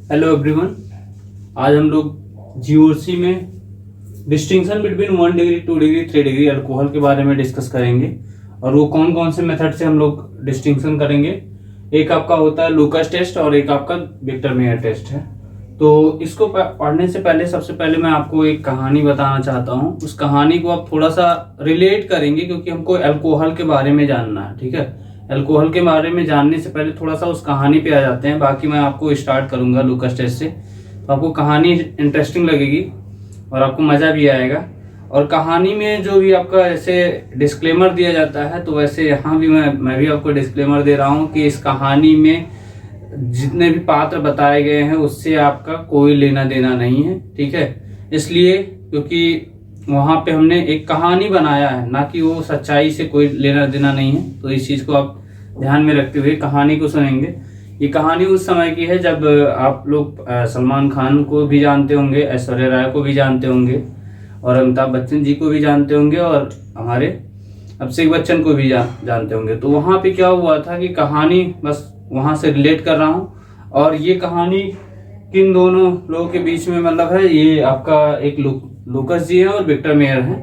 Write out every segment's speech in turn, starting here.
Hello everyone. आज हम लोग जीओसी में distinction between 1 degree 2 degree 3 degree alcohol के बारे में डिस्कस करेंगे। और वो कौन कौन से मेथड से हम लोग डिस्टिंक्शन करेंगे। एक आपका होता है लूकास टेस्ट और एक आपका विक्टर मेयर टेस्ट है। तो इसको पढ़ने से पहले सबसे पहले मैं आपको एक कहानी बताना चाहता हूँ। उस कहानी को आप थोड़ा सा रिलेट करेंगे क्योंकि हमको अल्कोहल के बारे में जानना है। ठीक है, अल्कोहल के बारे में जानने से पहले थोड़ा सा उस कहानी पे आ जाते हैं। बाकी मैं आपको स्टार्ट करूंगा लूकास टेस्ट से, तो आपको कहानी इंटरेस्टिंग लगेगी और आपको मज़ा भी आएगा। और कहानी में जो भी आपका ऐसे डिस्क्लेमर दिया जाता है, तो वैसे यहाँ भी मैं भी आपको डिस्क्लेमर दे रहा हूँ कि इस कहानी में जितने भी पात्र बताए गए हैं उससे आपका कोई लेना देना नहीं है। ठीक है, इसलिए क्योंकि वहाँ पे हमने एक कहानी बनाया है, ना कि वो सच्चाई से कोई लेना देना नहीं है। तो इस चीज़ को आप ध्यान में रखते हुए कहानी को सुनेंगे। ये कहानी उस समय की है जब आप लोग सलमान खान को भी जानते होंगे, ऐश्वर्या राय को भी जानते होंगे और अमिताभ बच्चन जी को भी जानते होंगे और हमारे अभिषेक बच्चन को भी जानते होंगे। तो वहाँ पे क्या हुआ था कि कहानी बस वहाँ से रिलेट कर रहा हूँ। और ये कहानी किन दोनों लोगों के बीच में मतलब है, ये आपका एक लूकास जी है और विक्टर मेयर है।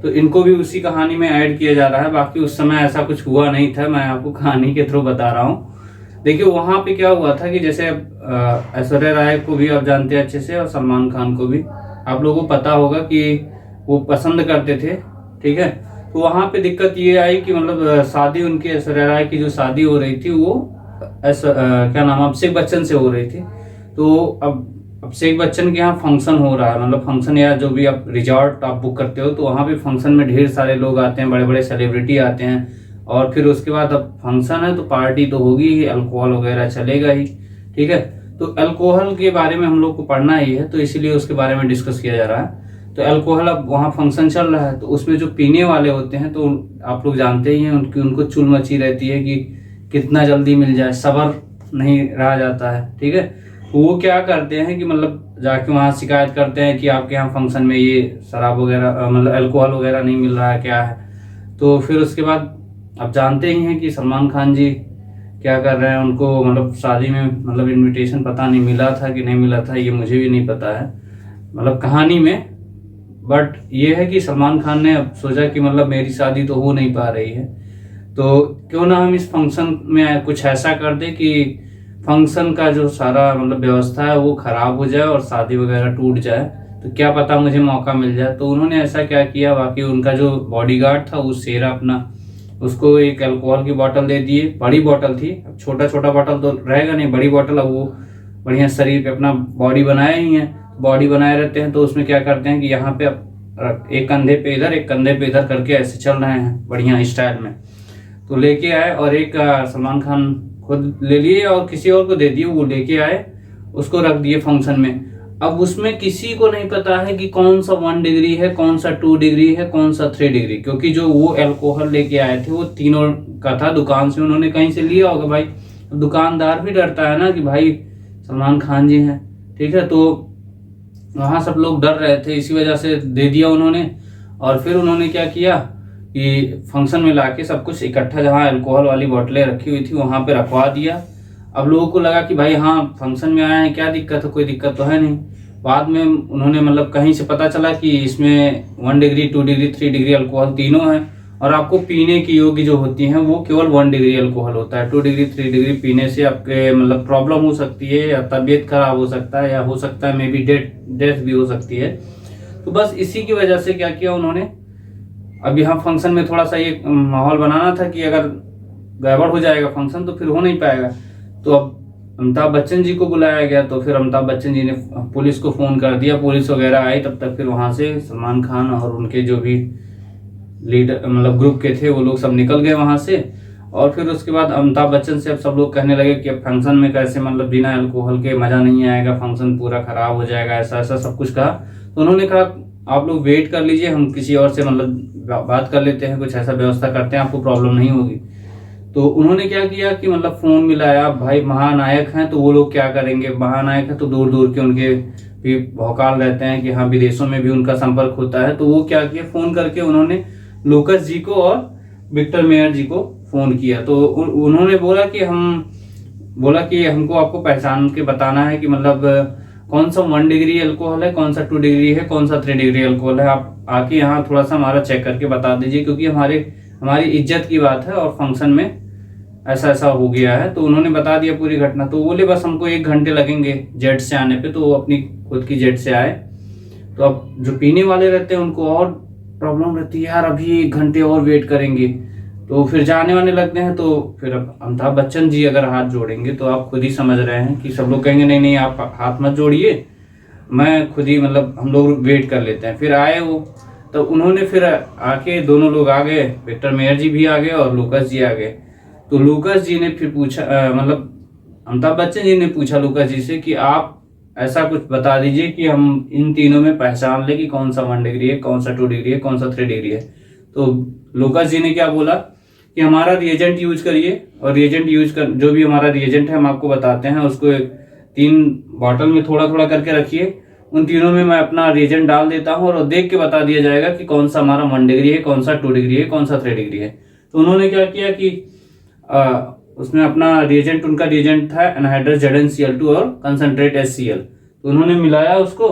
तो इनको भी उसी कहानी में ऐड किया जा रहा है। बाकी उस समय ऐसा कुछ हुआ नहीं था, मैं आपको कहानी के थ्रू बता रहा हूँ। देखिए वहाँ पे क्या हुआ था कि जैसे ऐश्वर्या राय को भी आप जानते हैं अच्छे से और सलमान खान को भी आप लोगों को पता होगा कि वो पसंद करते थे। ठीक है, तो वहाँ पे दिक्कत ये आई कि मतलब शादी उनकी ऐश्वर्या राय की जो शादी हो रही थी वो क्या नाम अभिषेक बच्चन से हो रही थी। तो अब अभिषेक बच्चन के यहाँ फंक्शन हो रहा है, मतलब फंक्शन या जो भी आप रिजॉर्ट आप बुक करते हो, तो वहाँ पे फंक्शन में ढेर सारे लोग आते हैं, बड़े बड़े सेलिब्रिटी आते हैं। और फिर उसके बाद अब फंक्शन है तो पार्टी तो होगी ही, अल्कोहल वगैरह चलेगा ही। ठीक है, तो अल्कोहल के बारे में हम लोग को पढ़ना ही है, तो इसीलिए उसके बारे में डिस्कस किया जा रहा है। तो अल्कोहल अब वहाँ फंक्शन चल रहा है, तो उसमें जो पीने वाले होते हैं तो आप लोग जानते ही हैं उनको चुल मची रहती है कि कितना जल्दी मिल जाए, सब्र नहीं रहा जाता है। ठीक है, वो क्या करते हैं कि मतलब जाके वहाँ शिकायत करते हैं कि आपके यहाँ फंक्शन में ये शराब वगैरह मतलब अल्कोहल वगैरह नहीं मिल रहा है, क्या है। तो फिर उसके बाद आप जानते ही हैं कि सलमान खान जी क्या कर रहे हैं, उनको मतलब शादी में मतलब इनविटेशन पता नहीं मिला था कि नहीं मिला था, ये मुझे भी नहीं पता है मतलब कहानी में। बट ये है कि सलमान खान ने अब सोचा कि मतलब मेरी शादी तो हो नहीं पा रही है, तो क्यों ना हम इस फंक्शन में कुछ ऐसा कर दे कि फंक्शन का जो सारा मतलब व्यवस्था है वो खराब हो जाए और शादी वगैरह टूट जाए, तो क्या पता मुझे मौका मिल जाए। तो उन्होंने ऐसा क्या किया, बाकी उनका जो बॉडीगार्ड था उस शेरा अपना, उसको एक अल्कोहल की बोतल दे दिए। बड़ी बोतल थी, अब छोटा छोटा बोतल तो रहेगा नहीं, बड़ी बोतल। अब वो बढ़िया शरीर पे अपना बॉडी बनाए ही है, बॉडी बनाए रहते हैं, तो उसमें क्या करते हैं कि यहाँ पे एक कंधे पे इधर एक कंधे पे इधर करके ऐसे चल रहे हैं बढ़िया स्टाइल में। तो लेके आए और एक सलमान खान खुद ले लिए और किसी और को दे दिए, वो लेके आए, उसको रख दिए फंक्शन में। अब उसमें किसी को नहीं पता है कि कौन सा 1 डिग्री है, कौन सा 2 डिग्री है, कौन सा 3 डिग्री, क्योंकि जो वो अल्कोहल लेके आए थे वो तीनों का था, दुकान से उन्होंने कहीं से लिया होगा भाई। दुकानदार भी डरता है ना कि भाई सलमान खान जी हैं। ठीक है, तो वहाँ सब लोग डर रहे थे, इसी वजह से दे दिया उन्होंने। और फिर उन्होंने क्या किया कि फंक्शन में लाके सब कुछ इकट्ठा, जहाँ अल्कोहल वाली बोतलें रखी हुई थी वहाँ पे रखवा दिया। अब लोगों को लगा कि भाई हाँ फंक्शन में आए हैं, क्या दिक्कत है, कोई दिक्कत तो है नहीं। बाद में उन्होंने मतलब कहीं से पता चला कि इसमें 1 डिग्री 2 डिग्री 3 डिग्री अल्कोहल तीनों है। और आपको पीने की योग्य जो होती हैं वो केवल 1 डिग्री अल्कोहल होता है। 2 डिग्री 3 डिग्री पीने से आपके मतलब प्रॉब्लम हो सकती है, या तबीयत खराब हो सकता है, या हो सकता है मे बी डेथ भी हो सकती है। तो बस इसी की वजह से क्या किया उन्होंने, अब यहाँ फंक्शन में थोड़ा सा ये माहौल बनाना था कि अगर गड़बड़ हो जाएगा फंक्शन तो फिर हो नहीं पाएगा। तो अब अमिताभ बच्चन जी को बुलाया गया, तो फिर अमिताभ बच्चन जी ने पुलिस को फ़ोन कर दिया, पुलिस वगैरह आई। तब तक फिर वहाँ से सलमान खान और उनके जो भी लीडर मतलब ग्रुप के थे वो लोग सब निकल गए वहाँ से। और फिर उसके बाद अमिताभ बच्चन से अब सब लोग कहने लगे कि अब फंक्शन में कैसे मतलब बिना अल्कोहल के मज़ा नहीं आएगा, फंक्शन पूरा ख़राब हो जाएगा, ऐसा ऐसा सब कुछ कहा। तो उन्होंने कहा आप लोग वेट कर लीजिए, हम किसी और से मतलब बात कर लेते हैं, कुछ ऐसा व्यवस्था करते हैं, आपको प्रॉब्लम नहीं होगी। तो उन्होंने क्या किया कि मतलब फ़ोन मिलाया। भाई महानायक हैं तो वो लोग क्या करेंगे, महानायक है तो दूर दूर के उनके भी भौकाल रहते हैं कि हाँ विदेशों में भी उनका संपर्क होता है। तो वो क्या किया, फ़ोन करके उन्होंने लूकास जी को और विक्टर मेयर जी को फ़ोन किया। तो उन्होंने बोला कि हम बोला कि हमको आपको पहचान के बताना है कि मतलब कौन सा 1 डिग्री अल्कोहल है, कौन सा 2 डिग्री है, कौन सा 3 डिग्री अल्कोहल है। आप आके यहाँ थोड़ा सा हमारा चेक करके बता दीजिए, क्योंकि हमारी इज्जत की बात है और फंक्शन में ऐसा ऐसा हो गया है। तो उन्होंने बता दिया पूरी घटना। तो बोले बस हमको 1 घंटे लगेंगे जेट से आने पे। तो वो अपनी खुद की जेट से आए। तो अब जो पीने वाले रहते हैं उनको और प्रॉब्लम रहती है, यार अभी 1 घंटे और वेट करेंगे। तो फिर जाने वाने लगते हैं। तो फिर अब अमिताभ बच्चन जी अगर हाथ जोड़ेंगे तो आप खुद ही समझ रहे हैं कि सब लोग कहेंगे नहीं नहीं आप हाथ मत जोड़िए, मैं खुद ही मतलब हम लोग वेट कर लेते हैं। फिर आए वो, तो उन्होंने फिर आके दोनों लोग आ गए, विक्टर मेयर जी भी आ गए और लूकास जी आ गए। तो लूकास जी ने फिर पूछा, मतलब अमिताभ बच्चन जी ने पूछा लूकास जी से कि आप ऐसा कुछ बता दीजिए कि हम इन तीनों में पहचान ले कि कौन सा 1 डिग्री है, कौन सा 2 डिग्री है, कौन सा 3 डिग्री है। तो लूकास जी ने क्या बोला कि हमारा रिएजेंट यूज करिए, और रिएजेंट यूज कर जो भी हमारा रिएजेंट है हम आपको बताते हैं, उसको 3 बॉटल में थोड़ा थोड़ा करके रखिए। उन तीनों में मैं अपना रिएजेंट डाल देता हूँ और देख के बता दिया जाएगा कि कौन सा हमारा 1 डिग्री है, कौन सा 2 डिग्री है, कौन सा 3 डिग्री है। तो उन्होंने क्या किया कि उसमें अपना रिएजेंट, उनका रिएजेंट था एनहाइड्रस ZnCl2 और कंसंट्रेट HCl। तो उन्होंने मिलाया उसको,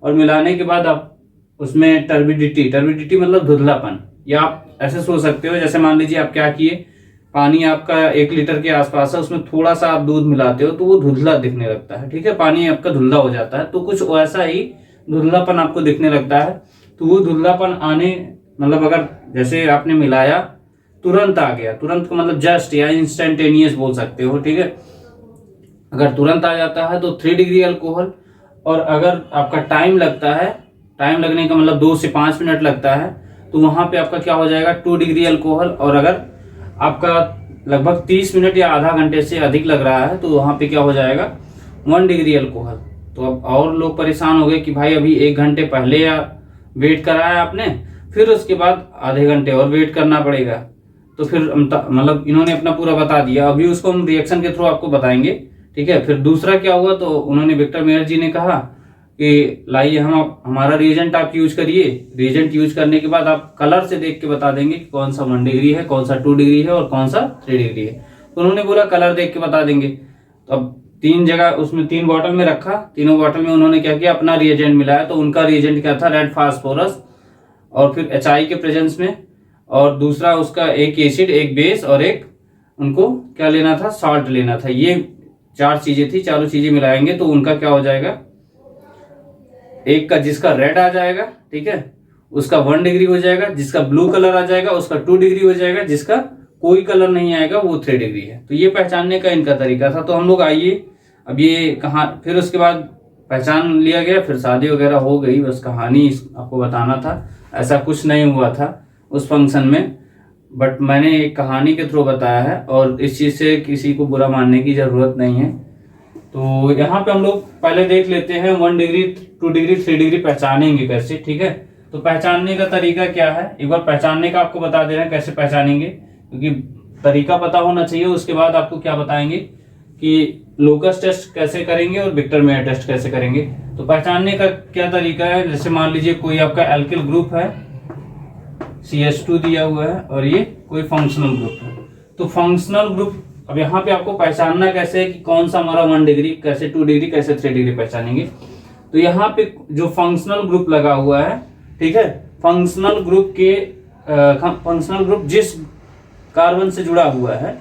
और मिलाने के बाद आप उसमें टर्बिडिटी मतलब धुंधलापन, या आप ऐसे सोच सकते हो जैसे मान लीजिए आप क्या किए, पानी आपका 1 लीटर के आसपास है, उसमें थोड़ा सा आप दूध मिलाते हो तो वो धुंधला दिखने लगता है। ठीक है, पानी आपका धुंधला हो जाता है। तो कुछ वैसा ही धुंधलापन आपको दिखने लगता है। तो वो धुंधलापन आने मतलब अगर जैसे आपने मिलाया तुरंत आ गया, तुरंत का मतलब जस्ट या इंस्टेंटेनियस बोल सकते हो। ठीक है, अगर तुरंत आ जाता है तो 3 डिग्री अल्कोहल, और अगर आपका टाइम लगता है, टाइम लगने का मतलब 2 से 5 मिनट लगता है, तो वहां पे आपका क्या हो जाएगा 2 डिग्री अल्कोहल। और अगर आपका लगभग 30 मिनट या आधा घंटे से अधिक लग रहा है तो वहां पे क्या हो जाएगा 1 डिग्री अल्कोहल। तो अब और लोग परेशान हो गए कि भाई अभी 1 घंटे पहले या वेट कराया आपने, फिर उसके बाद आधे घंटे और वेट करना पड़ेगा। तो फिर मतलब इन्होंने अपना पूरा बता दिया, अभी उसको हम रिएक्शन के थ्रू आपको बताएंगे। ठीक है, फिर दूसरा क्या हुआ, तो उन्होंने विक्टर मेयर जी ने कहा कि लाइए हम हमारा रिएजेंट आप यूज करिए। रिएजेंट यूज करने के बाद आप कलर से देख के बता देंगे कि कौन सा 1 डिग्री है, कौन सा 2 डिग्री है और कौन सा 3 डिग्री है। तो उन्होंने बोला कलर देख के बता देंगे। तो अब 3 जगह उसमें 3 बॉटल में रखा, तीनों बॉटल में उन्होंने क्या किया अपना रिएजेंट मिलाया। तो उनका रिएजेंट क्या था रेड फास्फोरस, और फिर HI के प्रेजेंस में, और दूसरा उसका एक एसिड, एक बेस और एक उनको क्या लेना था सॉल्ट लेना था। ये 4 चीजें थी, चारों चीजें मिलाएंगे तो उनका क्या हो जाएगा, एक का जिसका रेड आ जाएगा, ठीक है, उसका 1 डिग्री हो जाएगा, जिसका ब्लू कलर आ जाएगा उसका 2 डिग्री हो जाएगा, जिसका कोई कलर नहीं आएगा वो 3 डिग्री है। तो ये पहचानने का इनका तरीका था। तो हम लोग आइए अब ये कहा, फिर उसके बाद पहचान लिया गया, फिर शादी वगैरह हो गई। बस कहानी आपको बताना था, ऐसा कुछ नहीं हुआ था उस फंक्शन में, बट मैंने एक कहानी के थ्रू बताया है, और इस चीज से किसी को बुरा मानने की जरूरत नहीं है। तो यहाँ पे हम लोग पहले देख लेते हैं 1 डिग्री 2 डिग्री 3 डिग्री पहचानेंगे कैसे। ठीक है, तो पहचानने का तरीका क्या है, एक बार पहचानने का आपको बता दे रहे हैं कैसे पहचानेंगे, क्योंकि तरीका पता होना चाहिए। उसके बाद आपको क्या बताएंगे कि लूकास टेस्ट कैसे करेंगे और विक्टर मेयर टेस्ट कैसे करेंगे। तो पहचानने का क्या तरीका है, जैसे मान लीजिए कोई आपका एल्किल ग्रुप है, CH2 दिया हुआ है, और ये कोई फंक्शनल ग्रुप है। तो फंक्शनल ग्रुप अब यहाँ पे आपको पहचानना कैसे है कि कौन सा हमारा 1 डिग्री, कैसे 2 डिग्री, कैसे 3 डिग्री पहचानेंगे। तो यहाँ पे जो फंक्शनल ग्रुप लगा हुआ है, ठीक है, फंक्शनल ग्रुप जिस कार्बन से जुड़ा हुआ है,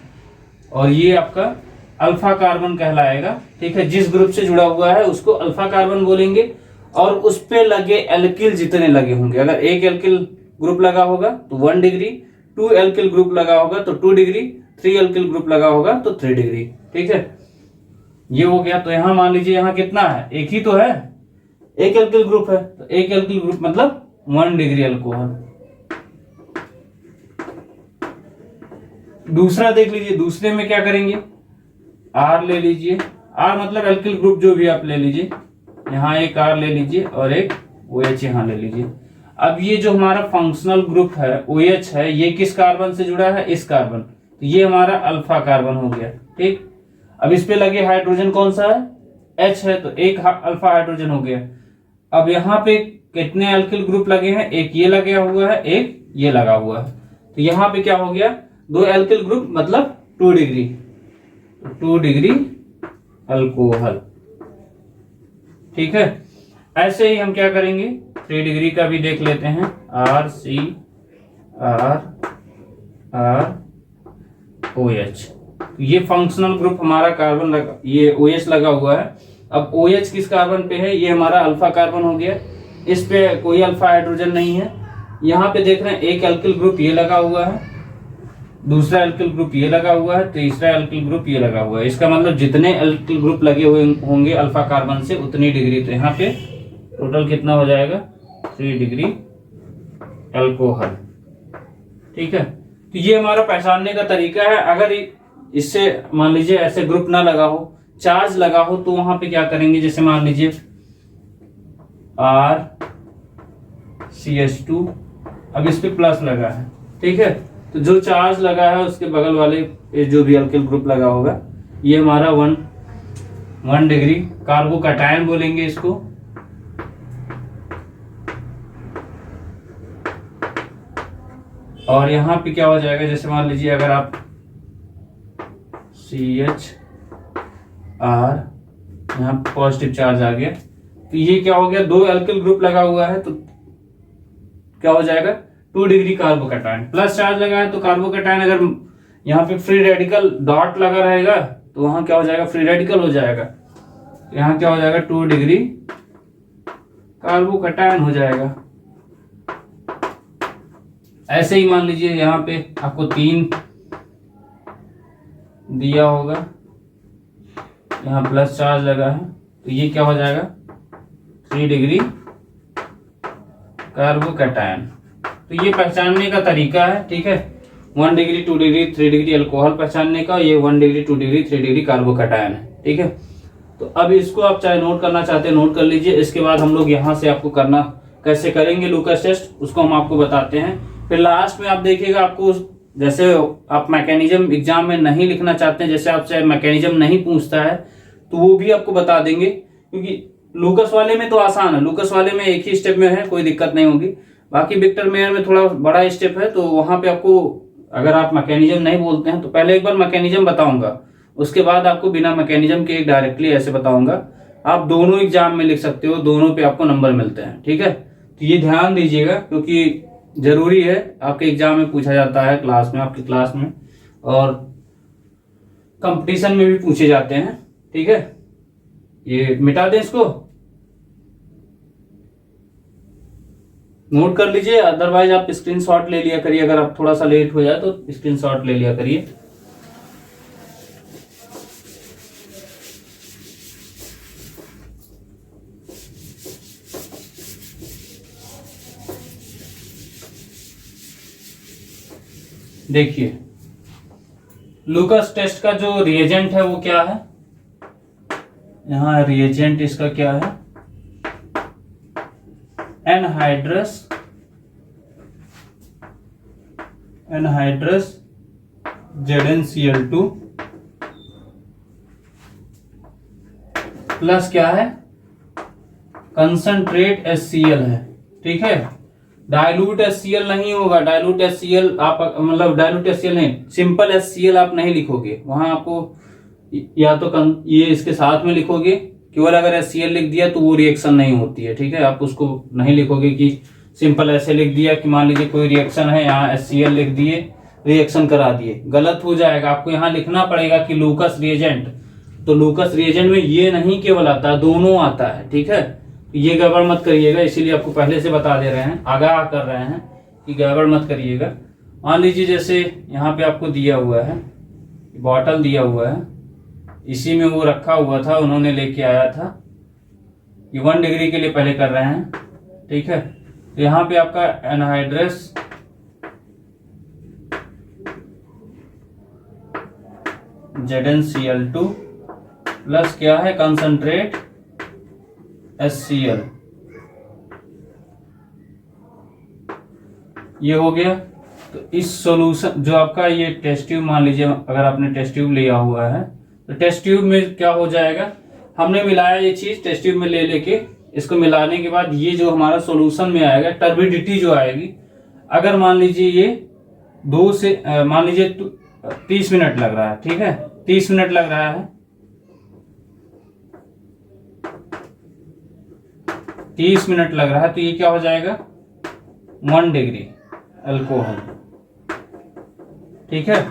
और ये आपका अल्फा कार्बन कहलाएगा। ठीक है, जिस ग्रुप से जुड़ा हुआ है उसको अल्फा कार्बन बोलेंगे, और उस पे लगे एल्किल जितने लगे होंगे, अगर एक एल्किल ग्रुप लगा होगा तो 1 डिग्री, 2 एल्किल ग्रुप लगा होगा तो 2 डिग्री, 3 एल्किल ग्रुप लगा होगा तो 3 डिग्री। ठीक है, ये हो गया। तो यहां मान लीजिए यहां कितना है, एक ही तो है, एक एल्किल ग्रुप है, तो एक एल्किल ग्रुप मतलब 1 डिग्री अल्कोहल। दूसरा देख लीजिए, दूसरे में क्या करेंगे, R ले लीजिए, R मतलब एल्किल ग्रुप जो भी आप ले लीजिए, यहाँ एक R ले लीजिए और एक OH यहाँ ले लीजिए। अब ये जो हमारा फंक्शनल ग्रुप है OH है, ये किस कार्बन से जुड़ा है, इस कार्बन, तो ये हमारा अल्फा कार्बन हो गया। ठीक, अब इस पे लगे हाइड्रोजन कौन सा है, H है, तो एक अल्फा हाइड्रोजन हो गया। अब यहाँ पे कितने एल्किल ग्रुप लगे हैं, एक ये लगा हुआ है, एक ये लगा हुआ है, तो यहाँ पे क्या हो गया 2 एल्किल ग्रुप मतलब 2 डिग्री। 2 degree alcohol. ठीक है, ऐसे ही हम क्या करेंगे 3 डिग्री का भी देख लेते हैं। RCRROH, ये फंक्शनल ग्रुप हमारा कार्बन ये OH लगा हुआ है। अब OH किस कार्बन पे है, ये हमारा अल्फा कार्बन हो गया, इस पे कोई अल्फा हाइड्रोजन नहीं है। यहाँ पे देख रहे हैं एक एल्किल ग्रुप ये लगा हुआ है, दूसरा एल्किल ग्रुप ये लगा हुआ है, तीसरा एल्किल ग्रुप ये लगा हुआ है। इसका मतलब जितने एल्किल ग्रुप लगे हुए होंगे अल्फा कार्बन से उतनी डिग्री। तो यहाँ पे टोटल कितना हो जाएगा 3 डिग्री अल्कोहल। ठीक है, तो ये हमारा पहचानने का तरीका है। अगर इससे मान लीजिए ऐसे ग्रुप ना लगा हो, चार्ज लगा हो, तो वहां पे क्या करेंगे, जैसे मान लीजिए RCH2, अब इस पे प्लस लगा है। ठीक है, तो जो चार्ज लगा है उसके बगल वाले जो भी अल्किल ग्रुप लगा होगा, ये हमारा 1 डिग्री कार्बोकैटायन बोलेंगे इसको। और यहाँ पे क्या हो जाएगा, जैसे मान लीजिए अगर आप CHR, यहाँ पॉजिटिव चार्ज आ गया, तो ये क्या हो गया, 2 एल्किल ग्रुप लगा हुआ है, तो क्या हो जाएगा 2 डिग्री कार्बोकैटायन। प्लस चार्ज लगा है तो कार्बोकैटायन, अगर यहाँ पे फ्री रेडिकल डॉट लगा रहेगा तो वहां क्या हो जाएगा, फ्री रेडिकल हो जाएगा। यहाँ क्या हो जाएगा 2 डिग्री कार्बोकैटायन हो जाएगा। ऐसे ही मान लीजिए यहाँ पे आपको 3 दिया होगा, यहाँ प्लस चार्ज लगा है, तो ये क्या हो जाएगा 3 डिग्री कार्बोकैटायन। तो ये पहचानने का तरीका है। ठीक है, 1 डिग्री 2 डिग्री 3 डिग्री अल्कोहल पहचानने का, ये 1 डिग्री 2 डिग्री 3 डिग्री कार्बोकैटायन है। ठीक है, तो अब इसको आप चाहे नोट करना चाहते हैं नोट कर लीजिए। इसके बाद हम लोग यहाँ से आपको करना कैसे करेंगे लूकास टेस्ट, उसको हम आपको बताते हैं। फिर लास्ट में आप देखिएगा, आपको जैसे आप मैकेनिज्म एग्जाम में नहीं लिखना चाहते हैं, जैसे आपसे मैकेनिज्म नहीं पूछता है, तो वो भी आपको बता देंगे, क्योंकि लूकास वाले में तो आसान है, लूकास वाले में एक ही स्टेप में है, कोई दिक्कत नहीं होगी। बाकी विक्टर मेयर में थोड़ा बड़ा स्टेप है, तो वहां पे आपको अगर आप मैकेनिज्म नहीं बोलते हैं तो पहले एक बार मैकेनिज्म बताऊंगा, उसके बाद आपको बिना मैकेनिज्म के एक डायरेक्टली ऐसे बताऊंगा। आप दोनों एग्जाम में लिख सकते हो, दोनों पे आपको नंबर मिलते हैं। ठीक है, तो ये ध्यान दीजिएगा, क्योंकि जरूरी है, आपके एग्जाम में पूछा जाता है क्लास में, आपकी क्लास में, और कंपटीशन में भी पूछे जाते हैं। ठीक है, ये मिटा दें, इसको नोट कर लीजिए, अदरवाइज आप स्क्रीनशॉट ले लिया करिए। अगर आप थोड़ा सा लेट हो जाए तो स्क्रीनशॉट ले लिया करिए। देखिए, लूकास टेस्ट का जो रिएजेंट है वो क्या है, यहां रिएजेंट इसका क्या है, एनहाइड्रस ZnCl2 प्लस क्या है, कंसंट्रेट HCl है। ठीक है, डाइल्यूट HCl नहीं होगा, डाइल्यूट HCl आप मतलब डाइल्यूट HCl नहीं, सिंपल HCl आप नहीं लिखोगे, वहां आपको या तो ये इसके साथ में लिखोगे, केवल अगर HCl लिख दिया तो वो रिएक्शन नहीं होती है। ठीक है, आप उसको नहीं लिखोगे कि सिंपल ऐसे लिख दिया कि मान लीजिए कोई रिएक्शन है, यहाँ HCl लिख दिए, रिएक्शन करा दिए, गलत हो जाएगा। आपको यहाँ लिखना पड़ेगा कि लूकास रिएजेंट, तो लूकास रिएजेंट में ये नहीं केवल आता है, दोनों आता है। ठीक है, ये गड़बड़ मत करिएगा, इसीलिए आपको पहले से बता दे रहे हैं, आगाह कर रहे हैं कि गड़बड़ मत करिएगा। मान लीजिए जैसे यहाँ पे आपको दिया हुआ है, बॉटल दिया हुआ है, इसी में वो रखा हुआ था, उन्होंने लेके आया था, ये 1 डिग्री के लिए पहले कर रहे हैं। ठीक है, तो यहाँ पे आपका एनहाइड्रस ZnCl2 प्लस क्या है, कंसंट्रेट HCl, ये हो गया। तो इस सॉल्यूशन जो आपका ये टेस्ट ट्यूब, मान लीजिए अगर आपने टेस्ट ट्यूब लिया हुआ है, तो टेस्ट ट्यूब में क्या हो जाएगा, हमने मिलाया ये चीज टेस्ट ट्यूब में ले लेके, इसको मिलाने के बाद ये जो हमारा सॉल्यूशन में आएगा, टर्बिडिटी जो आएगी, अगर मान लीजिए ये 2 से मान लीजिए 30 मिनट लग रहा है। ठीक है, 30 मिनट लग रहा है, 30 मिनट लग रहा है, तो ये क्या हो जाएगा 1 डिग्री अल्कोहल। ठीक है,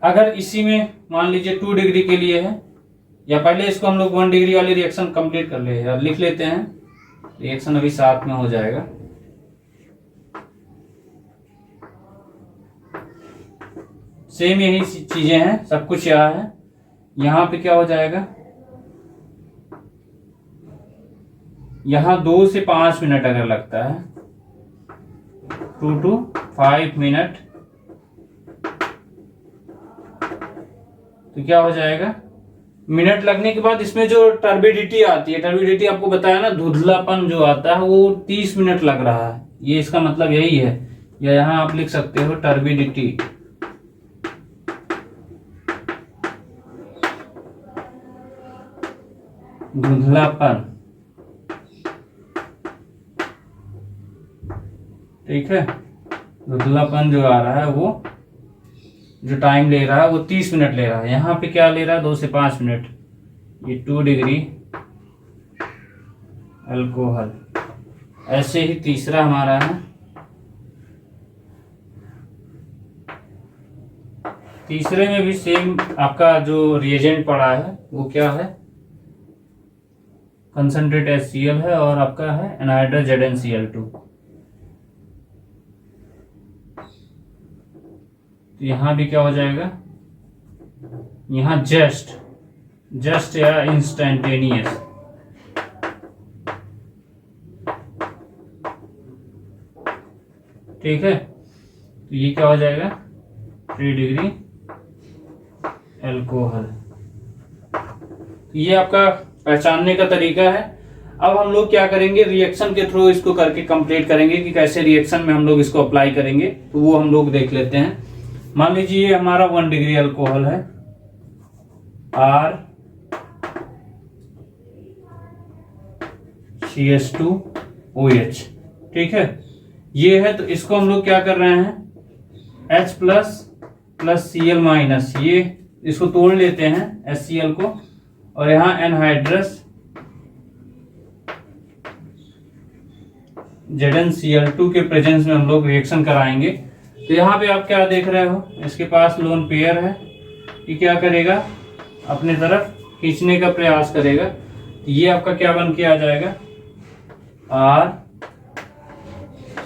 अगर इसी में मान लीजिए 2 डिग्री के लिए है, या पहले इसको हम लोग 1 डिग्री वाली रिएक्शन कंप्लीट कर ले या लिख लेते हैं, रिएक्शन अभी साथ में हो जाएगा। सेम यही चीजें हैं, सब कुछ यहाँ है। यहाँ पे क्या हो जाएगा, यहाँ 2 से 5 मिनट अगर लगता है, 2 to 5 मिनट, तो क्या हो जाएगा, मिनट लगने के बाद इसमें जो टर्बिडिटी आती है, टर्बिडिटी आपको बताया ना, धुंधलापन जो आता है वो 30 मिनट लग रहा है, ये इसका मतलब यही है। या यहां आप लिख सकते हो टर्बिडिटी, धुंधलापन। ठीक है, धुंधलापन जो आ रहा है वो जो टाइम ले रहा है वो 30 मिनट ले रहा है। यहाँ पे क्या ले रहा है 2 से 5 मिनट। ये 2 डिग्री अल्कोहल। ऐसे ही तीसरा हमारा है, तीसरे में भी सेम आपका जो रिएजेंट पड़ा है वो क्या है, कंसंट्रेट HCl है और आपका है एनहाइड्रस ZnCl2। तो यहां भी क्या हो जाएगा, यहां जस्ट या इंस्टेंटेनियस। ठीक है, तो ये क्या हो जाएगा 3 डिग्री अल्कोहल। ये आपका पहचानने का तरीका है। अब हम लोग क्या करेंगे, रिएक्शन के थ्रू इसको करके कंप्लीट करेंगे कि कैसे रिएक्शन में हम लोग इसको अप्लाई करेंगे, तो वो हम लोग देख लेते हैं। मान लीजिए ये हमारा 1 डिग्री अल्कोहल है, RCH2OH। ठीक है, ये है, तो इसको हम लोग क्या कर रहे हैं, H प्लस Cl माइनस, ये इसको तोड़ लेते हैं HCl को, और यहाँ एनहाइड्रस ZnCl2 के प्रेजेंस में हम लोग रिएक्शन कराएंगे। तो यहाँ पे आप क्या देख रहे हो, इसके पास लोन पेयर है, ये क्या करेगा, अपने तरफ खींचने का प्रयास करेगा। तो ये आपका क्या बन के आ जाएगा,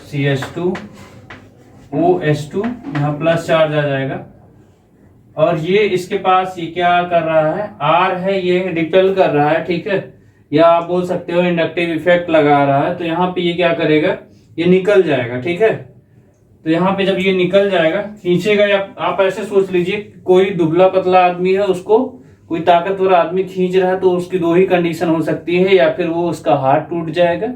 RCH2OH2, यहाँ प्लस चार्ज आ जाएगा। और ये इसके पास ये क्या कर रहा है, R है, ये रिपेल कर रहा है। ठीक है, या आप बोल सकते हो इंडक्टिव इफेक्ट लगा रहा है। तो यहाँ पे ये क्या करेगा, ये निकल जाएगा। ठीक है, तो यहाँ पे जब ये निकल जाएगा, खींचेगा, या आप ऐसे सोच लीजिए कोई दुबला पतला आदमी है, उसको कोई ताकतवर आदमी खींच रहा है, तो उसकी 2 ही कंडीशन हो सकती है, या फिर वो उसका हाथ टूट जाएगा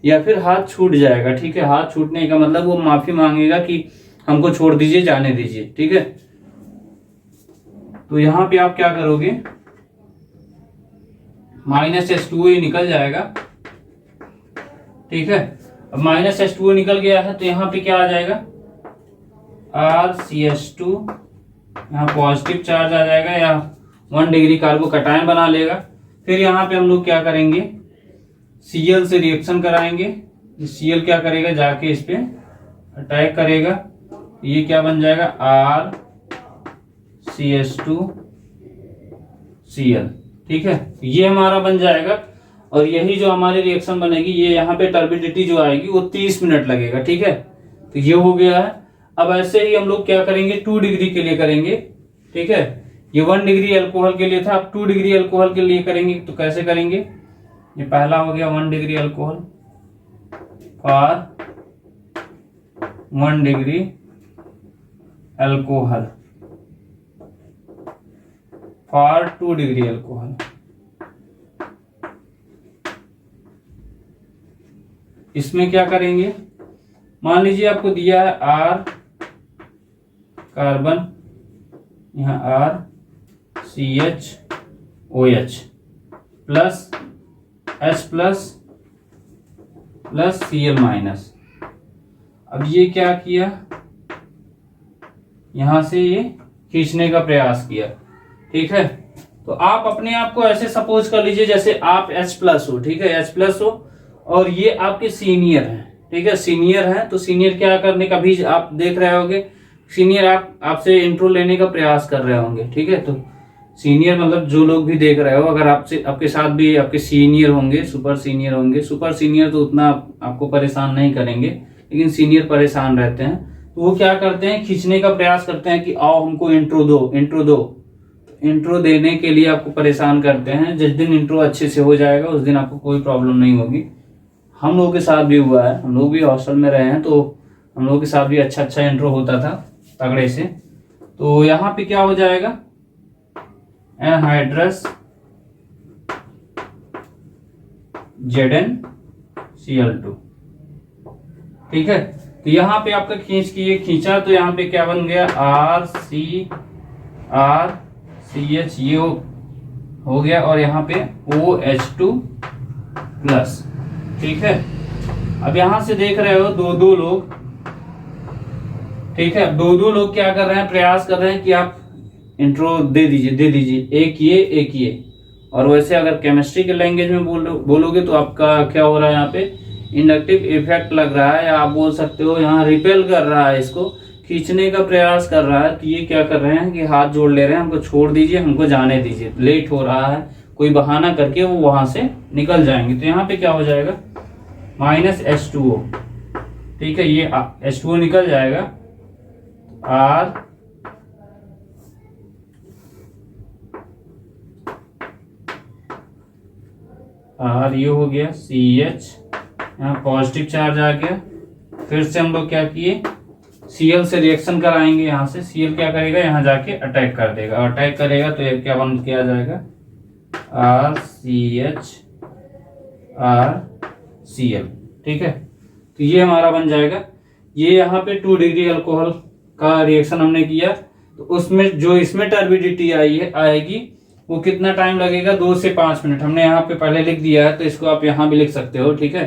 या फिर हाथ छूट जाएगा। ठीक है, हाथ छूटने का मतलब वो माफी मांगेगा कि हमको छोड़ दीजिए, जाने दीजिए। ठीक है, तो यहाँ पे आप क्या करोगे, -H2O ये निकल जाएगा। ठीक है, अब -H2O निकल गया है, तो यहाँ पे क्या आ जाएगा, RCH2, यहाँ पॉजिटिव चार्ज आ जाएगा, या 1 डिग्री कार्बोकैटायन बना लेगा। फिर यहाँ पे हम लोग क्या करेंगे, Cl से रिएक्शन कराएंगे। Cl क्या करेगा, जाके इस पे अटैक करेगा, ये क्या बन जाएगा, RCH2Cl। ठीक है, ये हमारा बन जाएगा। और यही जो हमारी रिएक्शन बनेगी, ये यहाँ पे टर्बिडिटी जो आएगी वो 30 मिनट लगेगा। ठीक है, तो ये हो गया है। अब ऐसे ही हम लोग क्या करेंगे, 2 डिग्री के लिए करेंगे। ठीक है, ये 1 डिग्री अल्कोहल के लिए था, अब 2 डिग्री अल्कोहल के लिए करेंगे। तो कैसे करेंगे, ये पहला हो गया 1 degree alcohol, for 1 degree alcohol, for 2 degree alcohol. इसमें क्या करेंगे, मान लीजिए आपको दिया है R कार्बन, यहाँ RCHOH plus H plus Cl minus. अब ये क्या किया, यहां से ये खींचने का प्रयास किया, ठीक है। तो आप अपने आप को ऐसे सपोज कर लीजिए जैसे आप H+ हो, ठीक है, H+ हो और ये आपके सीनियर हैं, ठीक है, सीनियर हैं। तो सीनियर क्या करने का भी आप देख रहे होंगे, सीनियर आपसे इंट्रो लेने का प्रयास कर रहे होंगे, ठीक है। तो सीनियर मतलब जो लोग भी देख रहे हो, अगर आपसे आपके साथ भी आपके सीनियर होंगे, सुपर सीनियर होंगे, सुपर सीनियर तो उतना आपको परेशान नहीं करेंगे, लेकिन सीनियर परेशान रहते हैं। तो वो क्या करते हैं, खींचने का प्रयास करते हैं कि आओ हमको इंट्रो दो, इंट्रो दो। इंट्रो देने के लिए आपको परेशान करते हैं। जिस दिन इंट्रो अच्छे से हो जाएगा उस दिन आपको कोई प्रॉब्लम नहीं होगी। हम लोगों के साथ भी हुआ है, हम लोग भी हॉस्टल में रहे हैं, तो हम लोगों के साथ भी अच्छा इंट्रो होता था तगड़े से। तो यहाँ पे क्या हो जाएगा, एनहाइड्रस ZnCl2, ठीक है। तो यहाँ पे आपका खींचा तो यहाँ पे क्या बन गया, RCH ये हो गया और यहाँ पे OH2+, ठीक है। अब यहां से देख रहे हो दो लोग, ठीक है, दो लोग क्या कर रहे हैं, प्रयास कर रहे हैं कि आप इंट्रो दे दीजिए, एक ये। और वैसे अगर केमिस्ट्री के लैंग्वेज में बोलोगे तो आपका क्या हो रहा है, यहाँ पे इंडक्टिव इफेक्ट लग रहा है, या आप बोल सकते हो यहाँ रिपेल कर रहा है, इसको खींचने का प्रयास कर रहा है। तो ये क्या कर रहे हैं कि हाथ जोड़ ले रहे हैं, हमको छोड़ दीजिए, हमको जाने दीजिए, लेट हो रहा है, कोई बहाना करके वो वहां से निकल जाएंगे। तो यहाँ पे क्या हो जाएगा, -H2O, ठीक है, ये H2O निकल जाएगा, R ये हो गया CH, यहाँ पॉजिटिव चार्ज आ गया। फिर से हम लोग क्या किए, Cl से रिएक्शन कराएंगे, यहाँ से Cl क्या करेगा, यहाँ जाके अटैक कर देगा, और अटैक करेगा तो ये क्या बन के आ जाएगा, RCH ठीक है। तो ये हमारा बन जाएगा। ये यहाँ पे 2 डिग्री अल्कोहल का रिएक्शन हमने किया, तो उसमें जो इसमें टर्बिडिटी आएगी वो कितना टाइम लगेगा, 2 से 5 मिनट। हमने यहाँ पे पहले लिख दिया है, तो इसको आप यहाँ भी लिख सकते हो, ठीक है।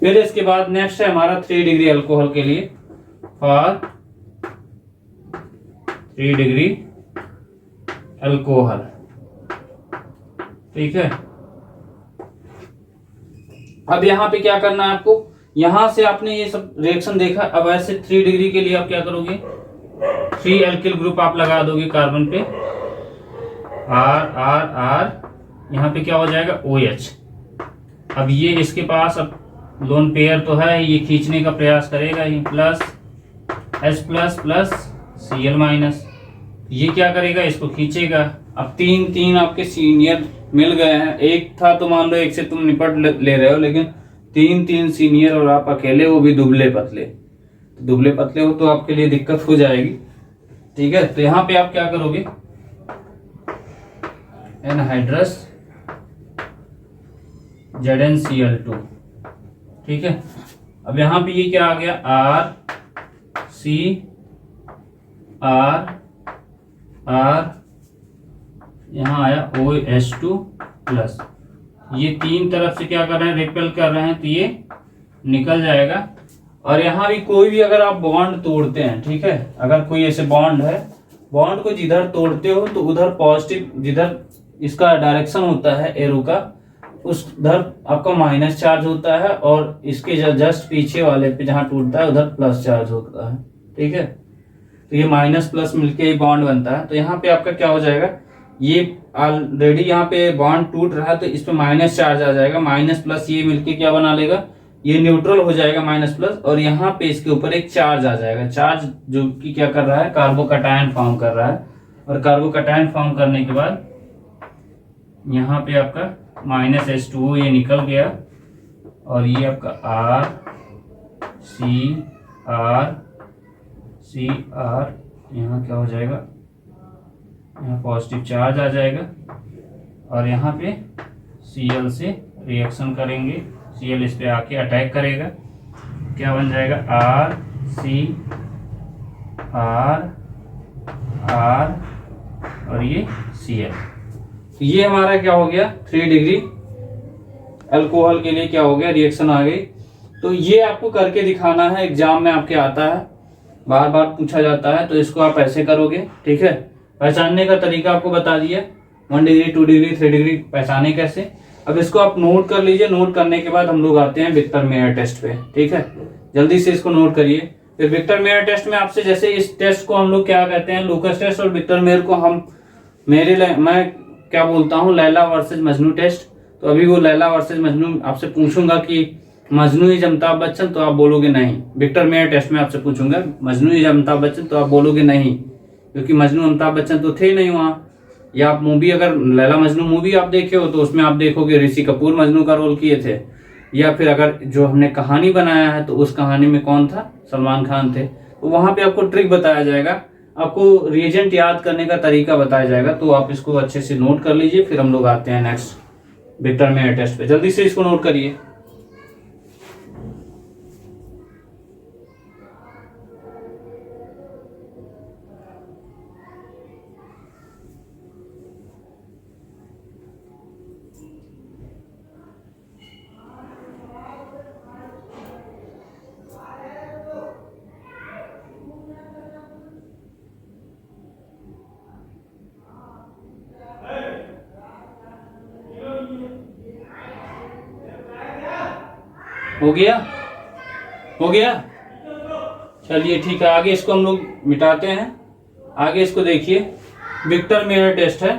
फिर इसके बाद नेक्स्ट है हमारा 3 डिग्री अल्कोहल के लिए, फॉर 3 डिग्री अल्कोहल, ठीक है। अब यहाँ पे क्या करना है आपको, यहां से आपने ये सब रिएक्शन देखा, अब ऐसे 3 डिग्री के लिए आप क्या करोगे, 3 एल्किल ग्रुप आप लगा दोगे कार्बन पे, R यहाँ पे क्या हो जाएगा, OH। अब ये इसके पास अब लोन पेयर तो है, ये खींचने का प्रयास करेगा, ये H++ Cl-, ये क्या करेगा, इसको खींचेगा। अब 3 आपके सीनियर मिल गए हैं, एक था तो मान लो एक से तुम निपट ले रहे हो, लेकिन 3 सीनियर और आप अकेले, वो भी दुबले पतले हो तो आपके लिए दिक्कत हो जाएगी, ठीक है। तो यहाँ पे आप क्या करोगे, एनहाइड्रस ZnCl2, ठीक है। अब यहाँ पे ये क्या आ गया, R यहाँ आया OH2+, ये 3 तरफ से क्या कर रहे हैं, रिपेल कर रहे हैं, तो ये निकल जाएगा। और यहाँ भी कोई भी अगर आप बॉन्ड तोड़ते हैं, ठीक है, अगर कोई ऐसे बॉन्ड है, बॉन्ड को जिधर तोड़ते हो तो उधर पॉजिटिव, जिधर इसका डायरेक्शन होता है एरो का, उधर आपका माइनस चार्ज होता है, और इसके जस्ट पीछे वाले पे जहां टूटता है उधर प्लस चार्ज होता है, ठीक है। तो ये माइनस+ मिलके बॉन्ड बनता है। तो यहाँ पे आपका क्या हो जाएगा, ये ऑलरेडी यहाँ पे बॉन्ड टूट रहा है, तो इस पे माइनस चार्ज आ जाएगा, माइनस+ ये मिलके क्या बना लेगा, ये न्यूट्रल हो जाएगा माइनस+, और यहाँ पे इसके ऊपर एक चार्ज आ जाएगा, चार्ज जो कि क्या कर रहा है, कार्बोकैटायन फॉर्म कर रहा है। और कार्बोकैटायन फॉर्म करने के बाद यहाँ पे आपका -H2O ये निकल गया, और ये आपका R यहाँ क्या हो जाएगा, यहाँ पॉजिटिव चार्ज आ जाएगा, और यहाँ पे Cl से रिएक्शन करेंगे, Cl इस पे आके अटैक करेगा, क्या बन जाएगा, R और ये Cl। तो ये हमारा क्या हो गया, 3 डिग्री अल्कोहल के लिए क्या हो गया, रिएक्शन आ गई। तो ये आपको करके दिखाना है, एग्जाम में आपके आता है, बार बार पूछा जाता है, तो इसको आप ऐसे करोगे, ठीक है। पहचानने का तरीका आपको बता दिया, 1 डिग्री 2 डिग्री 3 डिग्री पहचाने कैसे। अब इसको आप नोट कर लीजिए। नोट करने के बाद हम लोग आते हैं विक्टर मेयर टेस्ट पे, ठीक है। जल्दी से इसको नोट करिए। फिर विक्टर मेयर टेस्ट में आपसे, जैसे इस टेस्ट को हम लोग क्या कहते हैं, लुकस टेस्ट, और विक्टर मेयर को हम मैं क्या बोलता हूँ, लैला वर्सेज मजनू टेस्ट। तो अभी वो लैला वर्सेज मजनू आपसे पूछूंगा कि मजनू इज अमिताभ बच्चन, तो आप बोलोगे नहीं। विक्टर मेयर टेस्ट में आपसे पूछूंगा मजनू इज अमिताभ बच्चन, तो आप बोलोगे नहीं, क्योंकि मजनू अमिताभ बच्चन तो थे नहीं वहां। या आप मूवी, अगर लैला मजनू मूवी आप देखे हो तो उसमें आप देखोगे ऋषि कपूर मजनू का रोल किए थे। या फिर अगर जो हमने कहानी बनाया है तो उस कहानी में कौन था, सलमान खान थे। तो वहां पे आपको ट्रिक बताया जाएगा, आपको रिएजेंट याद करने का तरीका बताया जाएगा। तो आप इसको अच्छे से नोट कर लीजिए। फिर हम लोग आते हैं नेक्स्ट विक्टर मेयर टेस्ट पे। जल्दी से इसको नोट करिए। हो गया, हो गया, चलिए ठीक है। आगे इसको हम लोग मिटाते हैं। आगे इसको देखिए, विक्टर मेयर टेस्ट है।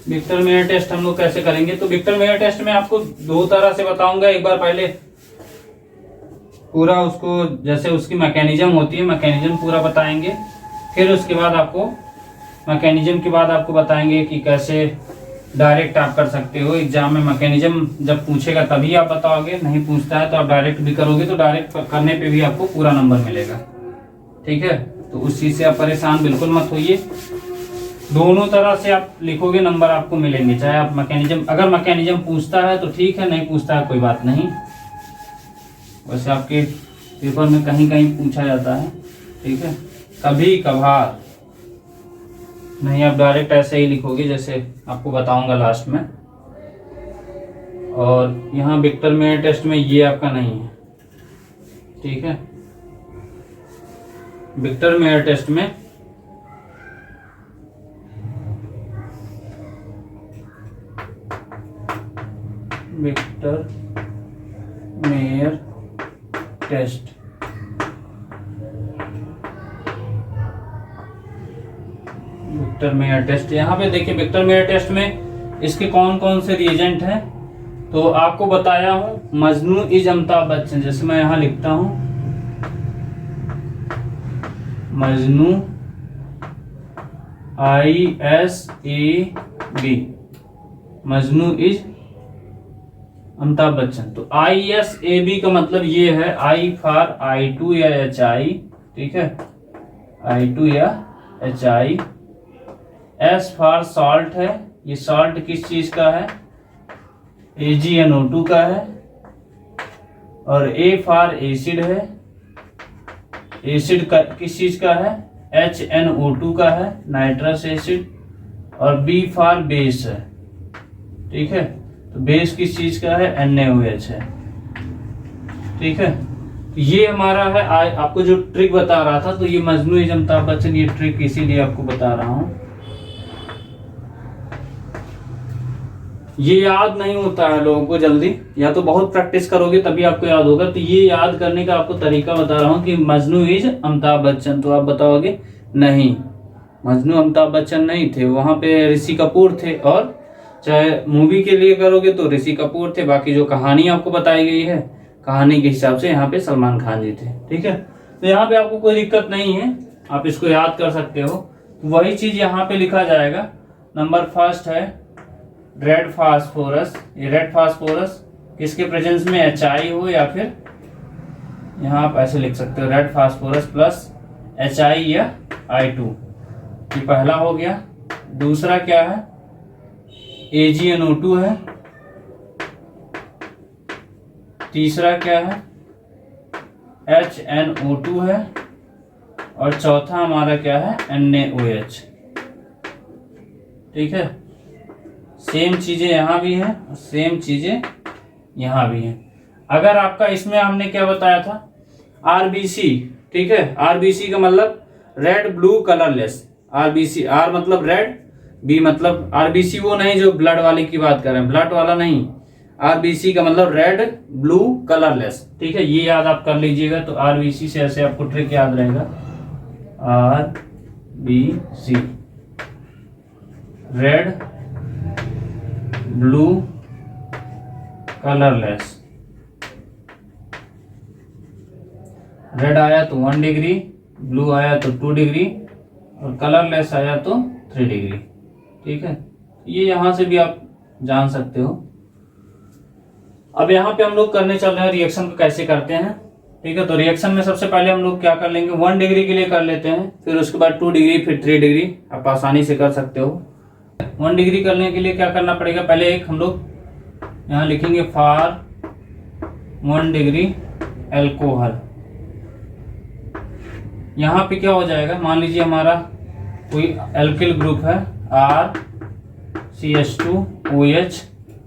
विक्टर मेयर टेस्ट हम लोग कैसे करेंगे, तो विक्टर मेयर टेस्ट में आपको दो तरह से बताऊंगा। एक बार पहले पूरा उसको, जैसे उसकी मैकेनिज्म होती है, मैकेनिज्म पूरा बताएंगे। फिर उसके बाद आपको मैकेनिज्म के बाद आपको बताएंगे कि कैसे डायरेक्ट आप कर सकते हो। एग्जाम में मैकेनिज्म जब पूछेगा तभी आप बताओगे, नहीं पूछता है तो आप डायरेक्ट भी करोगे, तो डायरेक्ट करने पे भी आपको पूरा नंबर मिलेगा, ठीक है। तो उस चीज से आप परेशान बिल्कुल मत होइए। दोनों तरह से आप लिखोगे, नंबर आपको मिलेंगे। चाहे आप मैकेनिज्म, अगर मैकेनिज्म पूछता है तो ठीक है, नहीं पूछता है कोई बात नहीं। वैसे आपके पेपर में कहीं कहीं पूछा जाता है, ठीक है, कभी कभार नहीं। आप डायरेक्ट ऐसे ही लिखोगे जैसे आपको बताऊंगा लास्ट में। और यहाँ विक्टर मेयर टेस्ट में ये आपका नहीं है, ठीक है। विक्टर मेयर टेस्ट में Victor Meyer test Victor Meyer test, यहाँ पे देखिए विक्टर मेयर टेस्ट में इसके कौन कौन से रिएजेंट हैं। तो आपको बताया हूं मजनू इज अमिताभ बच्चन, जैसे मैं यहां लिखता हूं मजनू ISAB, मजनू इज अमिताभ बच्चन। तो ISAB का मतलब ये है, I फॉर I2 या HI, ठीक है, I2 या HI। S फॉर सॉल्ट है, ये सॉल्ट किस चीज का है, AgNO2 का है। और A फॉर एसिड है, एसिड का किस चीज का है, HNO2 का है, नाइट्रस एसिड। और B फॉर बेस है, ठीक है, तो बेस किस चीज का है, NaOH है, ठीक है। तो ये हमारा है आपको जो ट्रिक बता रहा था, तो ये मजनू इज अमिताभ बच्चन, ये ट्रिक इसीलिए आपको बता रहा हूं। ये याद नहीं होता है लोगों को जल्दी, या तो बहुत प्रैक्टिस करोगे तभी आपको याद होगा। तो ये याद करने का आपको तरीका बता रहा हूँ कि मजनू इज अमिताभ बच्चन, तो आप बताओगे नहीं, मजनू अमिताभ बच्चन नहीं थे, वहां पे ऋषि कपूर थे। और चाहे मूवी के लिए करोगे तो ऋषि कपूर थे, बाकी जो कहानी आपको बताई गई है कहानी के हिसाब से यहाँ पे सलमान खान जी थे, ठीक है। तो यहाँ पे आपको कोई दिक्कत नहीं है, आप इसको याद कर सकते हो। तो वही चीज यहाँ पे लिखा जाएगा। नंबर फर्स्ट है रेड फास्फोरस। ये रेड फास्फोरस किसके प्रेजेंस में, HI हो या फिर यहाँ आप ऐसे लिख सकते हो, रेड फास्फोरस प्लस HI या I2। ये पहला हो गया। दूसरा क्या है, AgNO2 है। तीसरा क्या है, HNO2 है। और चौथा हमारा क्या है, NaOH, ठीक है। सेम चीजें यहां भी है और सेम चीजें यहां भी है। अगर आपका इसमें हमने क्या बताया था, RBC ठीक है। आरबीसी का मतलब red blue colourless, RBC, R मतलब रेड, बी मतलब आरबीसी वो नहीं जो ब्लड वाले की बात कर रहे हैं, ब्लड वाला नहीं, आरबीसी का मतलब रेड ब्लू कलरलेस, ठीक है। ये याद आप कर लीजिएगा। तो आरबीसी से ऐसे आपको ट्रिक याद रहेगा, RBC red blue colourless, red आया तो 1 डिग्री, ब्लू आया तो 2 डिग्री और कलरलेस आया तो 3 डिग्री, ठीक है। ये यहां से भी आप जान सकते हो। अब यहाँ पे हम लोग करने चल रहे हैं रिएक्शन को कैसे करते हैं, ठीक है। तो रिएक्शन में सबसे पहले हम लोग क्या कर लेंगे, 1 डिग्री के लिए कर लेते हैं, फिर उसके बाद 2 डिग्री, फिर 3 डिग्री, आप आसानी से कर सकते हो। 1 डिग्री करने के लिए क्या करना पड़ेगा, पहले एक हम लोग यहाँ लिखेंगे फॉर 1 डिग्री एल्कोहल। यहाँ पे क्या हो जाएगा, मान लीजिए हमारा कोई एल्किल ग्रुप है RCH2OH,